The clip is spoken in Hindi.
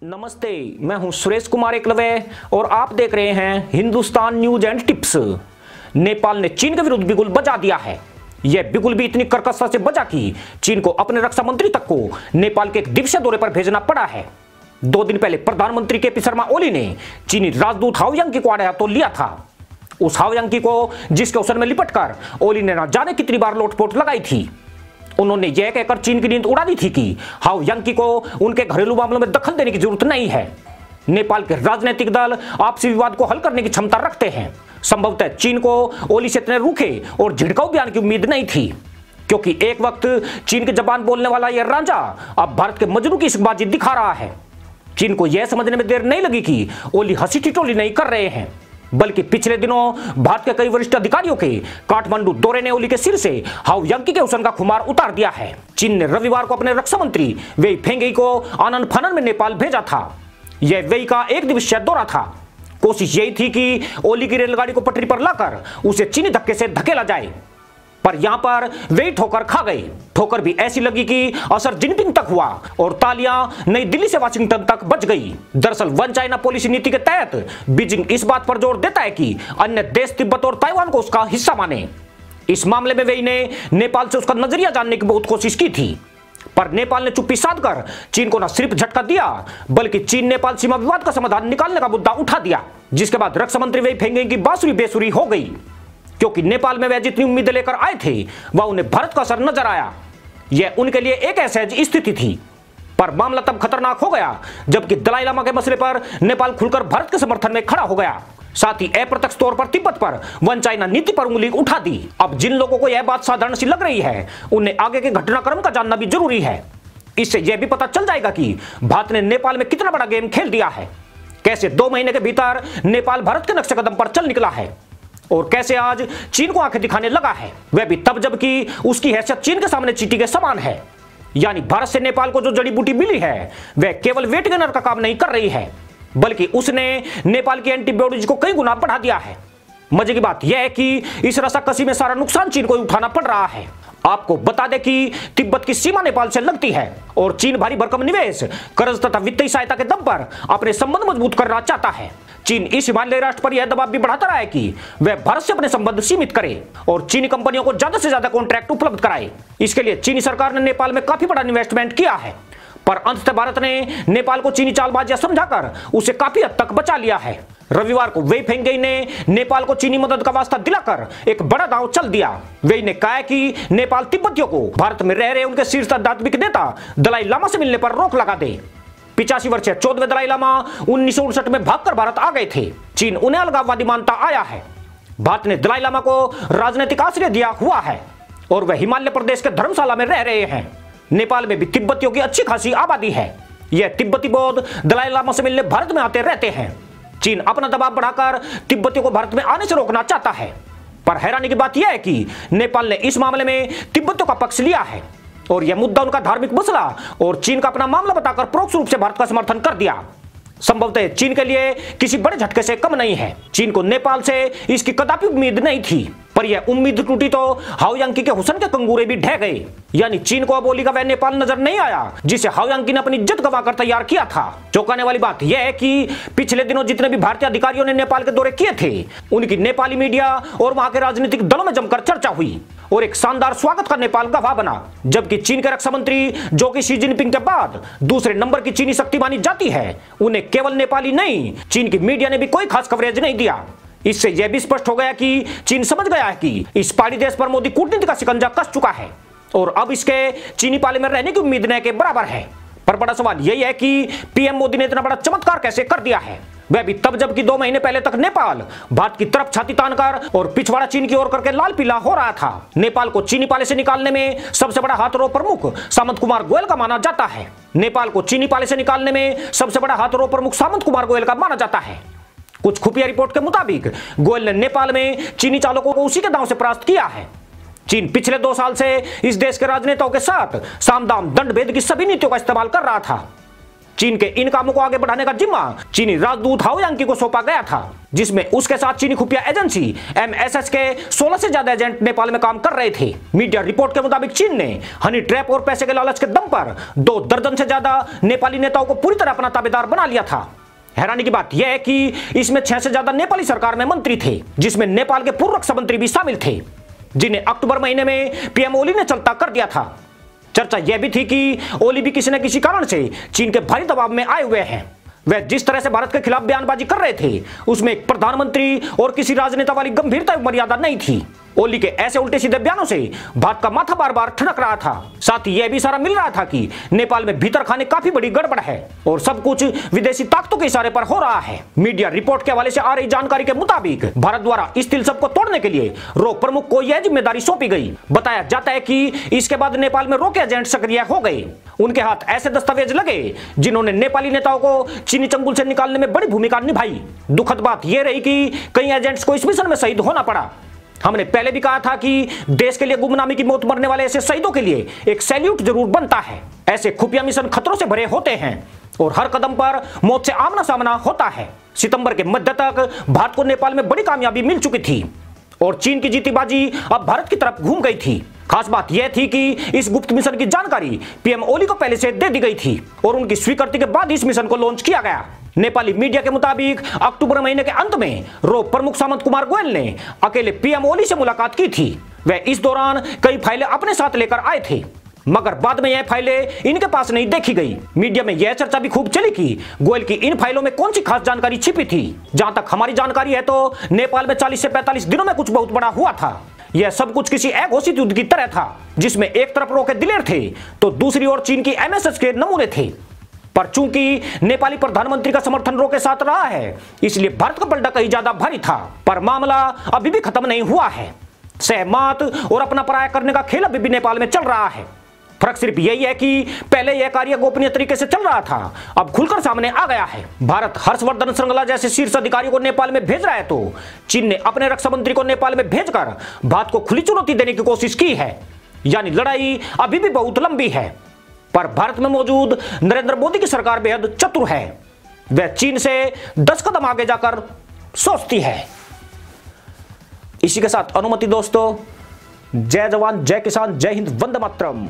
नमस्ते, मैं हूं सुरेश कुमार एकलव्य और आप देख रहे हैं Hindustan news and tips. Nepal ने चीन के विरुद्ध बिगुल बजा दिया है। यह बिगुल भी इतनी कर्कशता से बजा कि चीन को अपने रक्षा मंत्री तक को नेपाल के एक दिवसीय दौरे पर भेजना पड़ा है। 2 दिन पहले प्रधानमंत्री के पी शर्मा ओली ने चीनी राजदूत हाओ यांकी को आड़े हाथों लिया था। उस हाओ यांकी को जिसके अवसर में लिपटकर ओली ने न जाने कितनी बार लोटपोट लगाई थी। उन्होंने यह कहकर चीन की नींद उड़ा दी थी कि हाओ यांकी को उनके घरेलू मामलों में दखल देने की जरूरत नहीं है। नेपाल के राजनीतिक दल आपसी विवाद को हल करने की क्षमता रखते हैं। संभवतः चीन को ओली से इतने रूखे और झिड़काऊ बयान की उम्मीद नहीं थी, क्योंकि एक वक्त चीन की जबान बोलने वाला यह रांझा अब भारत के मजनू की इश्कबाजी दिखा रहा है। चीन को यह समझने में देर नहीं लगी कि ओली हंसी ठिठोली नहीं कर रहे हैं, बल्कि पिछले दिनों भारत के कई वरिष्ठ अधिकारियों के काठमांडू दौरे ने ओली के सिर से हाओ यांकी के हुसन का खुमार उतार दिया है। चीन ने रविवार को अपने रक्षा मंत्री वेई फेंगई को आनन फानन में नेपाल भेजा था। यह वेई का एक दिवसीय दौरा था। कोशिश यही थी कि ओली की रेलगाड़ी को पटरी पर लाकर उसे चीनी धक्के से धकेला जाए, पर यहां पर वेई ठोकर खा गए। ठोकर भी ऐसी लगी कि असर जिनपिंग तक हुआ और तालियां नई दिल्ली से वाशिंगटन तक बज गई। दरअसल वन चाइना पॉलिसी नीति के तहत बीजिंग इस बात पर जोर देता है कि अन्य देश तिब्बत और ताइवान को उसका हिस्सा माने। इस मामले में वेई ने नेपाल से उसका नजरिया जानने की बहुत कोशिश की थी, पर नेपाल ने चुप्पी साधकर चीन को न सिर्फ झटका दिया, बल्कि चीन नेपाल सीमा विवाद का समाधान निकालने का मुद्दा उठा दिया। जिसके बाद रक्षा मंत्री वेई फेंगई की बांसुरी बेसुरी हो गई, क्योंकि नेपाल में वह जितनी उम्मीदें लेकर आए थे वह उन्हें भारत का असर नजर आया। यह उनके लिए एक असहज स्थिति थी। पर मामला तब खतरनाक हो गया जबकि दलाई लामा के मसले पर नेपाल खुलकर भारत के समर्थन में खड़ा हो गया। साथ ही अप्रत्यक्ष तौर पर तिब्बत पर वन चाइना नीति पर उंगली उठा दी। अब जिन लोगों को यह बात साधारण सी लग रही है, उन्हें आगे के घटनाक्रम का जानना भी जरूरी है। इससे यह भी पता चल जाएगा कि भारत ने नेपाल में कितना बड़ा गेम खेल दिया है, कैसे 2 महीने के भीतर नेपाल भारत के नक्शे कदम पर चल निकला है और कैसे आज चीन को आंखें दिखाने लगा है। वह भी तब जबकि उसकी हैसियत चीन के सामने चींटी के समान है। यानी भारत से नेपाल को जो जड़ी बूटी मिली है वह केवल वेट गेनर का काम नहीं कर रही है, बल्कि उसने नेपाल की एंटीबॉडीज को कई गुना बढ़ा दिया है। मजे की बात यह है कि इस रस्साकसी में सारा नुकसान चीन को उठाना पड़ रहा है। आपको बता दें कि तिब्बत की सीमा नेपाल से लगती है और चीन भारी भरकम निवेश, कर्ज तथा वित्तीय सहायता के दम पर अपने संबंध मजबूत करना चाहता है। चीन इस हिमालयी राष्ट्र पर यह दबाव भी बढ़ाता रहा है कि वह भारत से अपने संबंध सीमित करे और चीनी कंपनियों को ज्यादा से ज्यादा कॉन्ट्रैक्ट उपलब्ध कराए। इसके लिए चीनी सरकार ने नेपाल में काफी बड़ा इन्वेस्टमेंट किया है, पर अंततः भारत ने नेपाल को चीनी चालबाजियां समझाकर उसे काफी हद तक बचा लिया है। रविवार को वेई फेंगई ने नेपाल को चीनी मदद का वास्ता दिलाकर एक बड़ा दांव चल दिया। वेई ने कहा कि नेपाल तिब्बतियों को भारत में रह रहे उनके शीर्ष आध्यात्मिक नेता दलाई लामा से मिलने पर रोक लगा दे। 85 वर्षीय 14वें दलाई लामा 1959 में भागकर भारत आ गए थे। चीन उन्हें अलगाववादी मानता आया है। भारत ने दलाई लामा को राजनीतिक आश्रय दिया हुआ है और वह हिमालय प्रदेश के धर्मशाला में रह रहे हैं। नेपाल में भी तिब्बतियों की अच्छी खासी आबादी है। यह तिब्बती बौद्ध दलाई लामा से मिलने भारत में आते रहते हैं। चीन अपना दबाव बढ़ाकर तिब्बतियों को भारत में आने से रोकना चाहता है, पर हैरानी की बात यह है कि नेपाल ने इस मामले में तिब्बतियों का पक्ष लिया है और यह मुद्दा उनका धार्मिक मसला और चीन का अपना मामला बताकर परोक्ष रूप से भारत का समर्थन कर दिया। संभवतः चीन के लिए किसी बड़े झटके से कम नहीं है। चीन को नेपाल से इसकी कदापि उम्मीद नहीं थी, पर यह उम्मीद टूटी तो हाओ यांकी के हुसन के कंगूरे भी ढह गए। यानी चीन को अब ओली का वह नेपाल नजर नहीं आया जिसे हाओ यांकी ने अपनी इज्जत गंवाकर तैयार किया था। चौंकाने वाली बात यह है कि पिछले दिनों जितने भी भारतीय अधिकारियों ने नेपाल के दौरे किए थे, उनकी नेपाली मीडिया और वहां के राजनीतिक दलों में जमकर चर्चा हुई और एक शानदार स्वागत का नेपाल गवाह बना। जबकि चीन के रक्षा मंत्री, जो कि शी जिनपिंग के बाद दूसरे नंबर की चीनी शक्ति मानी जाती है, उन्हें केवल नेपाली नहीं, चीन की मीडिया ने भी कोई खास कवरेज नहीं दिया। इससे यह भी स्पष्ट हो गया कि चीन समझ गया है कि इस पहाड़ी देश पर मोदी कूटनीति का शिकंजा कस चुका है और अब इसके चीनी पाले में रहने की उम्मीद न के बराबर है। पर बड़ा सवाल यही है कि पीएम मोदी ने इतना बड़ा चमत्कार कैसे कर दिया है, वह भी तब जबकि 2 महीने पहले तक नेपाल भारत की तरफ छाती तानकर और पिछवाड़ा चीन की ओर करके लाल पीला हो रहा था। नेपाल को चीनी पाले से निकालने में सबसे बड़ा हाथरों प्रमुख सामंत कुमार गोयल का माना जाता है। नेपाल को चीनी पाले से निकालने में सबसे बड़ा हाथरों प्रमुख सामंत कुमार गोयल का माना जाता है। कुछ खुफिया रिपोर्ट के मुताबिक गोयल ने नेपाल में चीनी चालकों को उसी के दांव से परास्त किया है। चीन पिछले 2 साल से इस देश के राजनेताओं के साथ सामदाम दंड भेद की सभी नीतियों का इस्तेमाल कर रहा था। चीन के इन कामों को आगे बढ़ाने का जिम्मा चीनी राजदूत हाओ यांकी को सौंपा गया था, जिसमें उसके साथ चीनी खुफिया एजेंसी MSS के 16 से ज्यादा एजेंट नेपाल में काम कर रहे थे। मीडिया रिपोर्ट के मुताबिक चीन ने हनी ट्रैप और पैसे के लालच के दम पर 2 दर्जन से ज्यादा नेपाली नेताओं को पूरी तरह अपना ताबेदार बना लिया था। हैरानी की बात यह है कि इसमें 6 से ज्यादा नेपाली सरकार में मंत्री थे, जिसमें नेपाल के पूर्व रक्षा मंत्री भी शामिल थे, जिन्हें अक्टूबर महीने में पीएम ओली ने चलता कर दिया था। चर्चा यह भी थी कि ओली भी किसी न किसी कारण से चीन के भारी दबाव में आए हुए हैं। वह जिस तरह से भारत के खिलाफ बयानबाजी कर रहे थे, उसमें एक प्रधानमंत्री और किसी राजनेता वाली गंभीरता मर्यादा नहीं थी। ओली के ऐसे उल्टे सीधे बयानों से भारत का माथा बार बार ठनक रहा था। साथ ही यह भी इशारा मिल रहा था कि नेपाल में भीतर खाने काफी बड़ी गड़बड़ है और सब कुछ विदेशी ताकतों के इशारे पर हो रहा है। मीडिया रिपोर्ट के हवाले से आ रही जानकारी के मुताबिक भारत द्वारा इस तिलस्म को तोड़ने के लिए रो प्रमुख को यह जिम्मेदारी सौंपी गई। बताया जाता है कि इसके बाद नेपाल में रो के एजेंट सक्रिय हो गए। उनके हाथ ऐसे दस्तावेज लगे जिन्होंने नेपाली नेताओं को चीनी चंगुल से निकालने में बड़ी भूमिका निभाई। दुखद बात यह रही कि कई एजेंट्स को इस मिशन में शहीद होना पड़ा। हमने पहले भी कहा था कि देश के लिए गुमनामी की मौत मरने वाले ऐसे शहीदों के लिए एक सैल्यूट जरूर बनता है। ऐसे खुफिया मिशन खतरों से भरे होते हैं और हर कदम पर मौत से आमना सामना होता है। सितंबर के मध्य तक भारत को नेपाल में बड़ी कामयाबी मिल चुकी थी और चीन की जीती बाजी अब भारत की तरफ घूम गई थी। खास बात यह थी कि इस गुप्त मिशन की जानकारी पीएम ओली को पहले से दे दी गई थी और उनकी स्वीकृति के बाद इस मिशन को लॉन्च किया गया। नेपाली मीडिया के मुताबिक अक्टूबर महीने के अंत में रो प्रमुख सामंत कुमार गोयल ने अकेले पीएम ओली से मुलाकात की थी। वह इस दौरान कई फाइलें अपने साथ लेकर आए थे, मगर बाद में यह फाइलें इनके पास नहीं देखी गई। मीडिया में यह चर्चा भी खूब चली कि गोयल की इन फाइलों में कौन सी खास जानकारी छिपी थी। जहां तक हमारी जानकारी है तो नेपाल में 40 से 45 दिनों में कुछ बहुत बड़ा हुआ था। यह सब कुछ किसी अघोषित युद्ध की तरह था, जिसमें एक तरफ रो के दिलेर थे तो दूसरी ओर चीन की MSS के नमूने थे। पर चूंकि नेपाली प्रधानमंत्री का समर्थन रो के साथ रहा है, इसलिए भारत का पलड़ा कहीं ज्यादा भारी था। पर मामला अभी भी खत्म नहीं हुआ है। सहमत और अपना पराया करने का खेल अभी भी नेपाल में चल रहा है। फर्क सिर्फ यही है कि पहले यह कार्य गोपनीय तरीके से चल रहा था, अब खुलकर सामने आ गया है। भारत हर्षवर्धन श्रृंगला जैसे शीर्ष अधिकारियों को नेपाल में भेज रहा है तो चीन ने अपने रक्षा मंत्री को नेपाल में भेजकर भारत को खुली चुनौती देने की कोशिश की है। यानी लड़ाई अभी भी बहुत लंबी है। पर भारत में मौजूद नरेंद्र मोदी की सरकार बेहद चतुर है। वह चीन से 10 कदम आगे जाकर सोचती है। इसी के साथ अनुमति दोस्तों, जय जवान जय किसान जय हिंद वंदे मातरम।